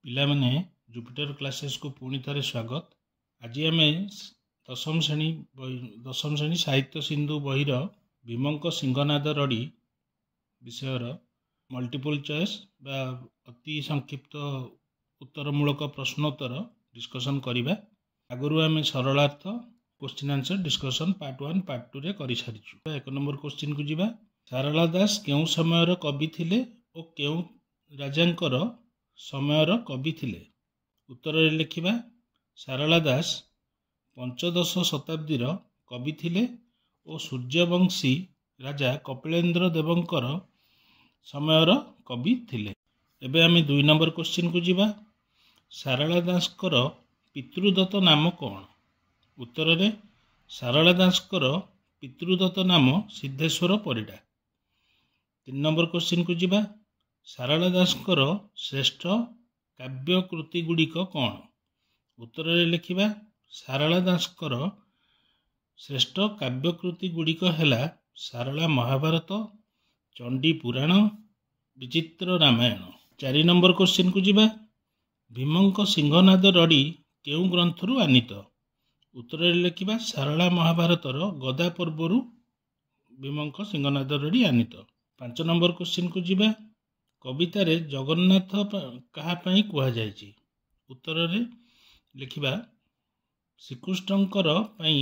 ପିଲାମାନେ ଜୁପିଟର କ୍ଲାसेस को पुणी थे स्वागत। आज आम दशम श्रेणी साहित्य सिंधु बहिर भीमंक सिंहनाद रड़ी विषयर मल्टीपल चॉइस बा अति संक्षिप्त उत्तरमूलक प्रश्नोत्तर डिस्कसन करवा। आगु आम सरलार्थ question answer discussion part 1 part 2 रे करि सारिछु। एक नंबर क्वेश्चन को जीवा। सारला दास केउ समयर कवि थिले और केउ राजांकर समयर कवि थिले? उत्तर रे लिखिबा सारला दास पंचदश शताब्दीर कवि थिले और सूर्यवंशी राजा कपिलेन्द्र देवंकर समयर कवि थिले। एबे आमे 2 नंबर क्वेश्चन को जीवा। सारला दासकर पितृदत्त नाम कौन? उत्तर रे सारला दासकर पितृदत्त नाम सिद्धेश्वर परिडा। 3 नंबर क्वेश्चन को जीवा। सारला दासकर श्रेष्ठ काव्य कृति गुड़िक कौन? उत्तर रे लिखिबा सारला दासकर श्रेष्ठ काव्य कृति गुड़िक हैला सारला महाभारत, चंडी पुराण, विचित्र रामायण। 4 नंबर क्वेश्चन को जीवा। भीमंक सिंहनाद रड़ी केउ ग्रंथरु आनीत? उत्तर रे लिखिबा सारला महाभारतर गदा पर्वरु भीमंक सिंहनाद रड़ी आनीत। 5 नंबर क्वेश्चन को जीवा। कवितारे जगन्नाथ कहा पई कुहा जायछि? उत्तर रे लिखिबा श्रीकृष्णंकर पई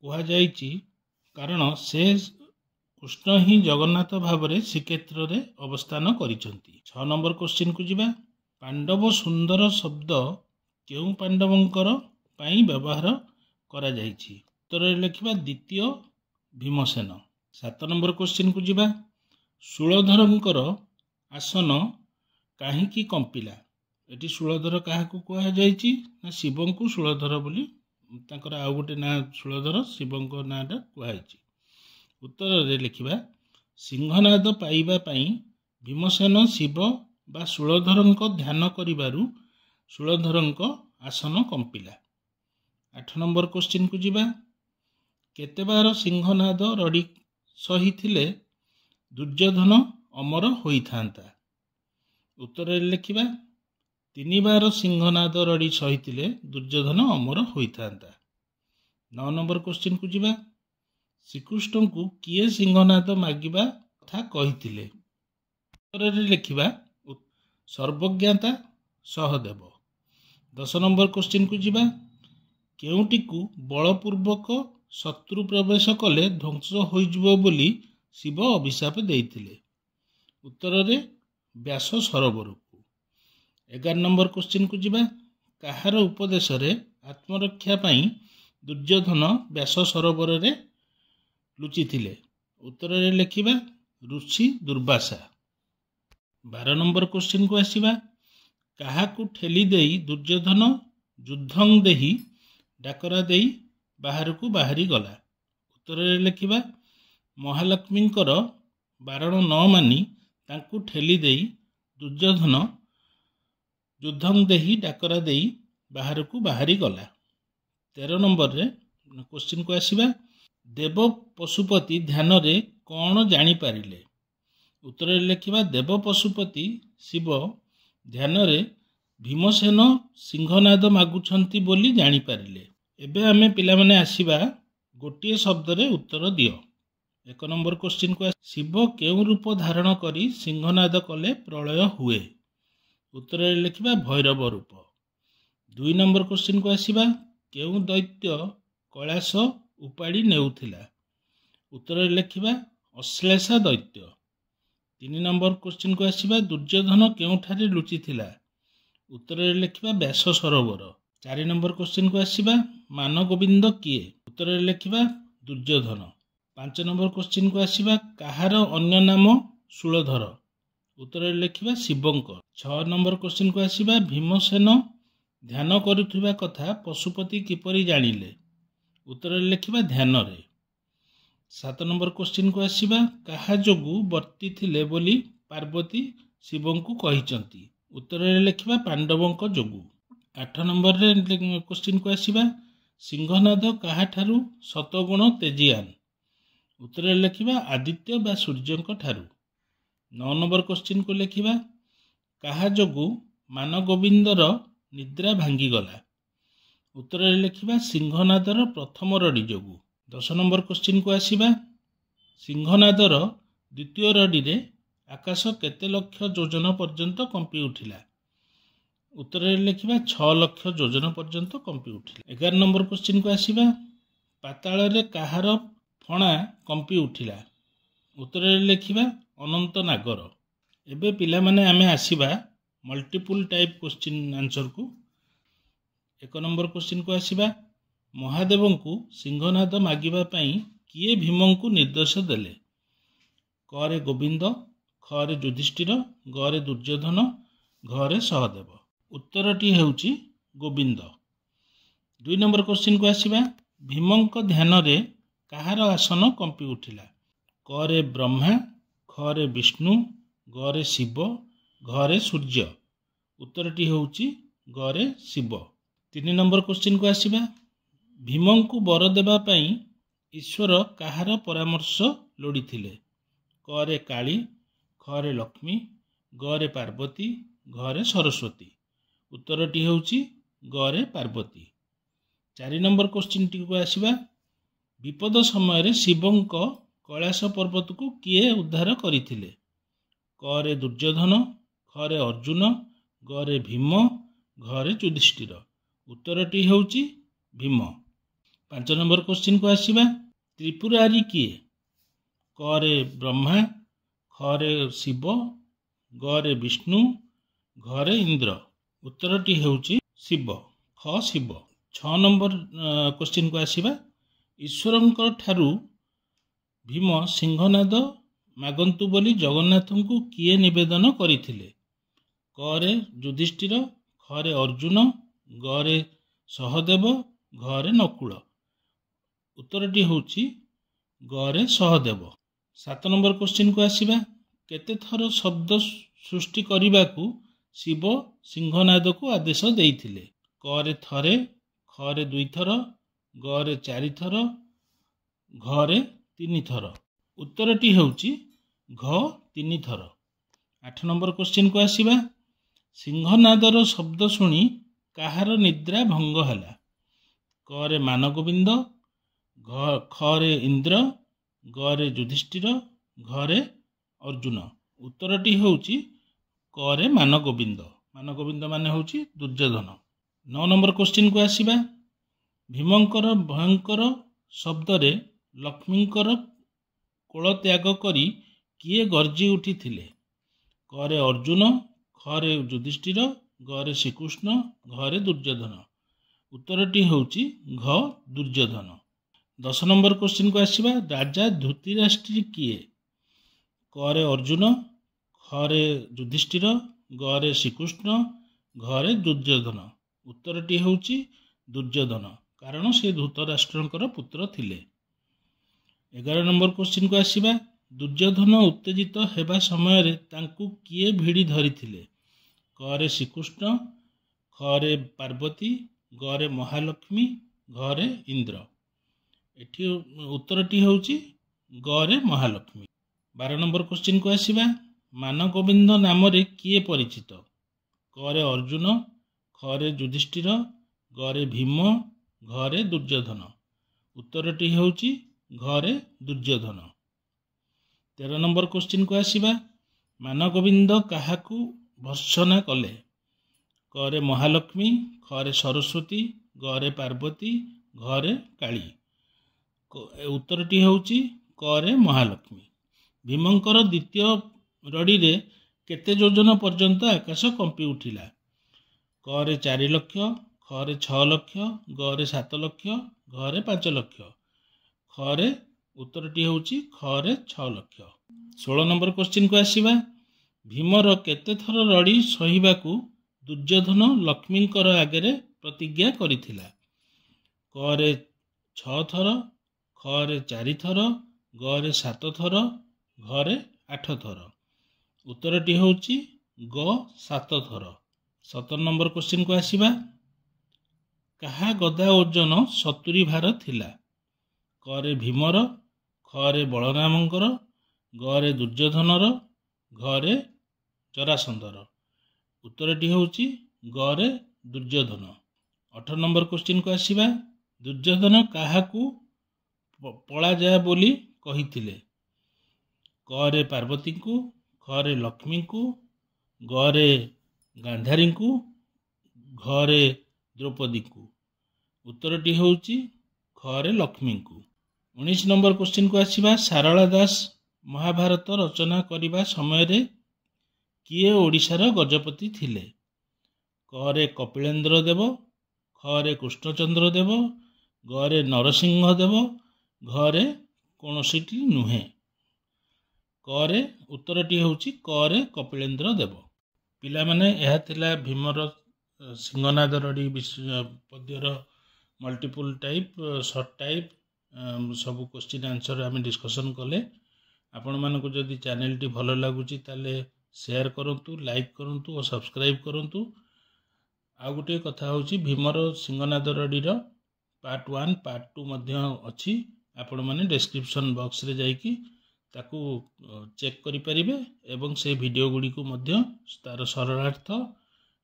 कुहा जायछि कारण से कृष्ण ही जगन्नाथ भावरे श्रीक्षेत्र रे अवस्थान करिसंती। 6 नंबर क्वेश्चन को जीवा। पांडव सुंदर शब्द केउ पांडवंकर पई व्यवहार करा जायछि? उत्तर रे लिखिबा द्वितीय भीमसेन। 7 नंबर क्वेश्चन को जीवा। शूलधरंकर आसन काहींकी कंपिला? एटी शूलधर काहाकू कुहा जायछि ना शिवंकु शूलधर बोली तांकर आउ गोटे ना शूलधर शिवंक नाटा कुहाइछि। उत्तर रे लिखिबा सिंहनाद पाइबा पई भीमसेन शिव बा शूलधरंक ध्यान करिबारु शूलधरंक आसन कंपिला। 8 नंबर क्वेश्चन को जीवा। केते बार सिंहनाद रड़ी सही थिले दुर्योधन अमर होइथांता? उत्तर रे लिखिबा 3 बार सिंहनाद रड़ी सही थिले दुर्योधन अमर होइथांता। 9 नंबर क्वेश्चन को जीवा। श्रीकृष्ण को किए सिंहनाद मागिबा कथा कहिथिले? उत्तर रे लिखिबा सर्वज्ञाता सहदेव। 10 नंबर क्वेश्चन को जीवा। केउटी को बलपूर्वक शत्रु प्रवेश कले ध्वंस होइजबो बोली शिव अभिशाप देइथिले? उत्तर रे व्यास सरोवर को। 11 नंबर क्वेश्चन को जीवा। काहार उपदेश रे आत्मरक्षा पई दुर्योधन व्यास सरोवर रे लुचि थिले? उत्तर रे लिखिबा ऋषि दुर्वासा। 12 नंबर क्वेश्चन को आसीबा। काहाकू ठेली देई दुर्योधन युद्धं देही डाकरा देई बाहर को बाहरी गला? उत्तर रे लिखिबा महालक्ष्मींकर बारण न मानी तांकू ठेली देई दुर्योधन युद्धं देही डाकरा देई बाहर को बाहरी गला। 13 नंबर रे क्वेश्चन को आसीबा। देव पशुपति ध्यान रे कौन जानी पारिले? उत्तर रे लिखिबा देव पशुपति शिव ध्यान रे भीमसेन सिंहनाद मागुछंती बोली जानी पारिले। एबे आमे पिला माने आसीबा गोटिए शब्द रे उत्तर दियो। 1 नंबर क्वेश्चन को शिव केउ रूप धारण करी सिंहनाद कले प्रलय हुए? उत्तर रे लिखिबा भैरव रूप। 2 नंबर क्वेश्चन को आसीबा केउ दैत्य कैलाश उपाड़ी नेउथिला? उत्तर रे लिखिबा अश्लेषा दैत्य। 3 नंबर क्वेश्चन को आसीबा दुर्योधन केउठारे लुचि थिला? उत्तर रे लिखिबा व्यास सरोवर। 4 नंबर क्वेश्चन को आसीबा मान गोविंद किए? उत्तर रे लिखिबा दुर्योधन। 5 नंबर क्वेश्चन को आसीबा काहार अन्य नाम शूलधर? उत्तर रे लिखिबा शिवंक। 6 नंबर क्वेश्चन को आसीबा भीमसेन ध्यान करुथिबा कथा पशुपति किपरि जानिले? उत्तर रे लिखिबा ध्यान रे। 7 नंबर क्वेश्चन को आसीबा काहा जोगु वर्ती थिले बोली पार्वती शिवंकु कहिचंती? उत्तर रे लिखिबा पांडवंक जोगु। 8 नंबर रे क्वेश्चन को आसीबा सिंहनाद काहाठारु शतगुण तेजियान? उत्तर रे लिखिबा आदित्य बा सूर्यंक ठारु। 9 नंबर क्वेश्चन को लिखिबा काहा जोगु ମାନଗୋବିନ୍ଦର ନିଦ୍ରା ଭାଙ୍ଗିଗଲା। ଉତ୍ତରରେ ଲେଖିବା ସିଂହନାଦର ପ୍ରଥମ ରଡ଼ି ଯୋଗୁଁ। 10 ନମ୍ବର କ୍ୱେଶ୍ଚିନ୍କୁ ଆସିବା। ସିଂହନାଦର ଦ୍ୱିତୀୟ ରଡ଼ିରେ ଆକାଶ କେତେ ଲକ୍ଷ ଯୋଜନ ପର୍ଯ୍ୟନ୍ତ କମ୍ପି ଉଠିଲା? ଉତ୍ତରରେ ଲେଖିବା 6 ଲକ୍ଷ ଯୋଜନ ପର୍ଯ୍ୟନ୍ତ କମ୍ପି ଉଠିଲା। 11 ନମ୍ବର କ୍ୱେଶ୍ଚିନ୍କୁ ଆସିବା। ପାତାଳରେ କାହାର ଫଣା କମ୍ପି ଉଠିଲା? ଉତ୍ତରରେ ଲେଖିବା ଅନନ୍ତ ନାଗର। ଏବେ ପିଲାମାନେ ଆମେ ଆସିବା ମଲ୍ଟିପୁଲ୍ ଟାଇପ୍ କ୍ୱେଶ୍ଚିନ୍ ଆନ୍ସରକୁ। 1 ନମ୍ବର କ୍ୱେଶ୍ଚିନ୍କୁ ଆସିବା। ମହାଦେବଙ୍କୁ ସିଂହନାଦ ମାଗିବା ପାଇଁ କିଏ ଭୀମଙ୍କୁ ନିର୍ଦ୍ଦେଶ ଦେଲେ? କରେ ଗୋବିନ୍ଦ, ଖରେ ଯୁଧିଷ୍ଠିର, ଗରେ ଦୁର୍ଯ୍ୟୋଧନ, ଘରେ ସହଦେବ। ଉତ୍ତରଟି ହେଉଛି ଗୋବିନ୍ଦ। 2 ନମ୍ବର କ୍ୱେଶ୍ଚିନ୍କୁ ଆସିବା। ଭୀମଙ୍କ ଧ୍ୟାନରେ କାହାର ଆସନ କମ୍ପି ଉଠିଲା? କରେ ବ୍ରହ୍ମା, ଖରେ ବିଷ୍ଣୁ, ଗରେ ଶିବ, ଘରେ ସୂର୍ଯ୍ୟ। ଉତ୍ତରଟି ହେଉଛି ଗରେ ଶିବ। 3 ନମ୍ବର କ୍ୱେଶ୍ଚିନ୍କୁ ଆସିବା। ଭୀମଙ୍କୁ ବର ଦେବା ପାଇଁ ଈଶ୍ୱର କାହାର ପରାମର୍ଶ ଲୋଡ଼ିଥିଲେ? କରେ କାଳୀ, ଖରେ ଲକ୍ଷ୍ମୀ, ଗରେ ପାର୍ବତୀ, ଘରେ ସରସ୍ୱତୀ। ଉତ୍ତରଟି ହେଉଛି ଗରେ ପାର୍ବତୀ। 4 ନମ୍ବର କ୍ୱେଶ୍ଚିନ୍ଟିକୁ ଆସିବା। ବିପଦ ସମୟରେ ଶିବଙ୍କ କୈଳାସ ପର୍ବତକୁ କିଏ ଉଦ୍ଧାର କରିଥିଲେ? କରେ ଦୁର୍ଯ୍ୟୋଧନ, ଖରେ ଅର୍ଜୁନ, ଗରେ ଭୀମ, ଘରେ ଯୁଧିଷ୍ଠିର। ଉତ୍ତରଟି ହେଉଛି ଭୀମ। 5 ନମ୍ବର କ୍ୱେଶ୍ଚିନ୍କୁ ଆସିବା। ତ୍ରିପୁରାରୀ କିଏ? କରେ ବ୍ରହ୍ମା, ଖରେ ଶିବ, ଗରେ ବିଷ୍ଣୁ, ଘରେ ଇନ୍ଦ୍ର। ଉତ୍ତରଟି ହେଉଛି ଶିବ, ଖ ଶିବ। 6 ନମ୍ବର କ୍ୱେଶ୍ଚିନ୍କୁ ଆସିବା। ଈଶ୍ୱରଙ୍କ ଠାରୁ ଭୀମ ସିଂହନାଦ ମାଗନ୍ତୁ ବୋଲି ଜଗନ୍ନାଥଙ୍କୁ କିଏ ନିବେଦନ କରିଥିଲେ? କରେ ଯୁଧିଷ୍ଠିର, ଖରେ ଅର୍ଜୁନ, ଗରେ ସହଦେବ, ଘରେ ନକୁଳ। ଉତ୍ତରଟି ହେଉଛି ଗରେ ସହଦେବ। 7 ନମ୍ବର କ୍ୱେଶ୍ଚିନ୍କୁ ଆସିବା। କେତେ ଥର ଶବ୍ଦ ସୃଷ୍ଟି କରିବାକୁ ଶିବ ସିଂହନାଦକୁ ଆଦେଶ ଦେଇଥିଲେ? କରେ ଥରେ, ଖରେ 2 ଥର, ଗରେ 4 ଥର, ଘରେ 3 ଥର। ଉତ୍ତରଟି ହେଉଛି ଘ 3 ଥର। 8 ନମ୍ବର କ୍ୱେଶ୍ଚିନ୍କୁ ଆସିବା। ସିଂହନାଦର ଶବ୍ଦ ଶୁଣି କାହାର ନିଦ୍ରା ଭଙ୍ଗ ହେଲା? କରେ ମାନଗୋବିନ୍ଦ, ଖରେ ଇନ୍ଦ୍ର, ଗରେ ଯୁଧିଷ୍ଠିର, ଘରେ ଅର୍ଜୁନ। ଉତ୍ତରଟି ହେଉଛି କରେ ମାନଗୋବିନ୍ଦ। ମାନଗୋବିନ୍ଦ ମାନେ ହେଉଛି ଦୁର୍ଯ୍ୟୋଧନ। 9 ନମ୍ବର କ୍ୱେଶ୍ଚିନ୍କୁ ଆସିବା। ଭୀମଙ୍କର ଭୟଙ୍କର ଶବ୍ଦରେ ଲକ୍ଷ୍ମୀଙ୍କର କୋଳ ତ୍ୟାଗ କରି କିଏ ଗର୍ଜି ଉଠିଥିଲେ? କରେ ଅର୍ଜୁନ, ଖରେ ଯୁଧିଷ୍ଠିର, ଗରେ ଶ୍ରୀକୃଷ୍ଣ, ଘରେ ଦୁର୍ଯ୍ୟୋଧନ। ଉତ୍ତରଟି ହେଉଛି ଘ ଦୁର୍ଯ୍ୟୋଧନ। 10 ନମ୍ବର କ୍ୱେଶ୍ଚିନ୍କୁ ଆସିବା। ରାଜା ଧୃତରାଷ୍ଟ୍ର କିଏ? କରେ ଅର୍ଜୁନ, ଖରେ ଯୁଧିଷ୍ଠିର, ଗରେ ଶ୍ରୀକୃଷ୍ଣ, ଘରେ ଦୁର୍ଯ୍ୟୋଧନ। ଉତ୍ତରଟି ହେଉଛି ଦୁର୍ଯ୍ୟୋଧନ, କାରଣ ସେ ଧୃତରାଷ୍ଟ୍ରଙ୍କର ପୁତ୍ର ଥିଲେ। 11 ନମ୍ବର କ୍ୱେଶ୍ଚିନ୍କୁ ଆସିବା। ଦୁର୍ଯ୍ୟୋଧନ ଉତ୍ତେଜିତ ହେବା ସମୟରେ ତାଙ୍କୁ କିଏ ଭିଡ଼ି ଧରିଥିଲେ? କରେ ଶ୍ରୀକୃଷ୍ଣ, ଖରେ ପାର୍ବତୀ, ଗରେ ମହାଲକ୍ଷ୍ମୀ, ଘରେ ଇନ୍ଦ୍ର। ଏଠି ଉତ୍ତରଟି ହେଉଛି ଗରେ ମହାଲକ୍ଷ୍ମୀ। 12 ନମ୍ବର କ୍ୱେଶ୍ଚିନ୍କୁ ଆସିବା। ମାନଗୋବିନ୍ଦ ନାମରେ କିଏ ପରିଚିତ? କରେ ଅର୍ଜୁନ, ଖରେ ଯୁଧିଷ୍ଠିର, ଗରେ ଭୀମ, ଘରେ ଦୁର୍ଯ୍ୟୋଧନ। ଉତ୍ତରଟି ହେଉଛି ଘରେ ଦୁର୍ଯ୍ୟୋଧନ। 13 ନମ୍ବର କ୍ୱେଶ୍ଚିନ୍କୁ ଆସିବା। ମାନଗୋବିନ୍ଦ କାହାକୁ ଭର୍ତ୍ସନା କଲେ? କରେ ମହାଲକ୍ଷ୍ମୀ, ଖରେ ସରସ୍ୱତୀ, ଗରେ ପାର୍ବତୀ, ଘରେ କାଳୀ। ଉତ୍ତରଟି ହେଉଛି କରେ ମହାଲକ୍ଷ୍ମୀ। ଭୀମଙ୍କର ଦ୍ୱିତୀୟ ରଡ଼ିରେ କେତେ ଯୋଜନ ପର୍ଯ୍ୟନ୍ତ ଆକାଶ କମ୍ପି ଉଠିଲା? କରେ 4 ଲକ୍ଷ, ଖରେ 6 ଲକ୍ଷ, ଗରେ 7 ଲକ୍ଷ, ଘରେ 5 ଲକ୍ଷ। ଖରେ ଉତ୍ତରଟି ହେଉଛି ଖରେ 6 ଲକ୍ଷ। 16 ନମ୍ବର କ୍ୱେଶ୍ଚିନ୍କୁ ଆସିବା। ଭୀମର କେତେ ଥର ରଡ଼ି ସହିବାକୁ ଦୁର୍ଯ୍ୟୋଧନ ଲକ୍ଷ୍ମୀଙ୍କର ଆଗରେ ପ୍ରତିଜ୍ଞା କରିଥିଲା? କରେ 6 ଥର, ଖରେ 4 ଥର, ଗରେ 7 ଥର, ଘରେ 8 ଥର। ଉତ୍ତରଟି ହେଉଛି ଗ 7 ଥର। 17 ନମ୍ବର କ୍ୱେଶ୍ଚିନ୍କୁ ଆସିବା। କାହା ଗଦା ଓଜନ 70 ଭାର ଥିଲା? କରେ ଭୀମର, ଖରେ ବଳରାମଙ୍କର, ଗରେ ଦୁର୍ଯ୍ୟୋଧନର, ଘରେ ଜରାସନ୍ଧର। उत्तरटी होउची ग रे दुर्योधन। 18 नंबर क्वेश्चन को आसीबा दुर्योधन काहाकू पलाजा बोली कहिथिले? क रे पार्वती को, ख रे लक्ष्मी को, ग रे गांधारी को, घ रे द्रौपदी को। उत्तरटी होउची ख रे लक्ष्मी को। 19 नंबर क्वेश्चन को आसीबा सारला दास महाभारत रचना करिबा समय रे किए ओडिशार गजपति थिले? क रे कपिलेन्द्र देव, ख रे कृष्णचंद्र देव, ग रे नरसिंह देव, घ रे कोनोसीटी नुहे। क रे उत्तरटी होउची क रे कपिलेन्द्र देव। पिला माने एहा थिला भीमर सिंहनाद रडी पद्यर मल्टीपल टाइप शॉर्ट टाइप सब क्वेश्चन आंसर आम डिस्कशन कले। आपण मानक जदि चैनल टी भल लगुची ताले शेयर करंतु, लाइक करंतु और सब्सक्राइब करंतु। आ गोटे कथा होची भीमर सिंहनाद रडीर पार्ट 1 पार्ट 2 मध्य अच्छी। आपण माने डिस्क्रिप्शन बॉक्स रे जाइकी ताकू चेक करि परिबे एवं से वीडियो गुडी को मध्य तार सरलार्थ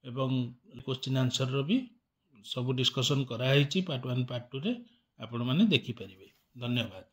एवं क्वेश्चन आंसर रो भी सब डिस्कशन करा पार्ट 1 पार्ट 2 रे आपण माने देखि परिबे। धन्यवाद।